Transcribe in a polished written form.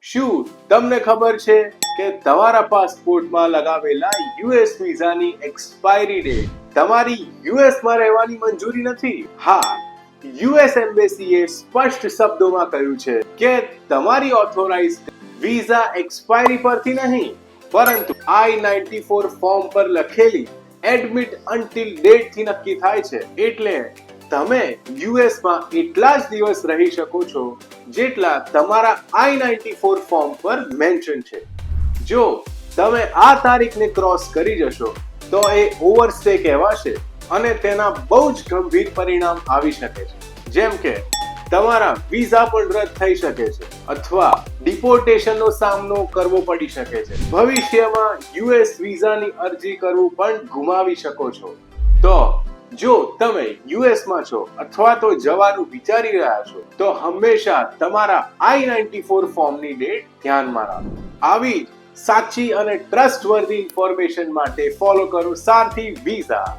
શું તમને ખબર છે કે તમારા પાસપોર્ટમાં લગાવેલા યુએસ વિઝાની એક્સપાયરી ડેટ તમારી યુએસ માં રહેવાની મંજૂરી નથી? હા, યુએસ એમ્બેસીએ સ્પષ્ટ શબ્દોમાં કહ્યું છે કે તમારી ઓથોરાઇઝ્ડ વિઝા એક્સપાયરી પરથી નહીં, પરંતુ I-94 ફોર્મ પર લખેલી એડમિટ અન્ટિલ ડેટ થી નક્કી થાય છે. એટલે તમે યુએસ માં એટલા જ દિવસ રહી શકો છો જેટલા તમારા I-94 ફોર્મ પર મેન્શન છે. જો તમે આ તારીખને ક્રોસ કરી જશો તો એ ઓવરસ્ટે કહેવાશે અને તેના બહુ જ ગંભીર પરિણામ આવી શકે છે, જેમ કે તમારા વિઝા પણ રદ થઈ શકે છે અથવા ડિપોર્ટેશનનો સામનો કરવો પડી શકે છે. ભવિષ્યમાં યુએસ વિઝાની અરજી કરવું પણ ગુમાવી શકો છો. તો જો તમે યુએસ માં છો અથવા તો જવાનું વિચારી રહ્યા છો તો હંમેશા તમારા I-94 ફોર્મની ડેટ ધ્યાનમાં રાખો. આવી સાચી અને ટ્રસ્ટવર્ધી ઇન્ફોર્મેશન માટે ફોલો કરો સારથી વિઝા.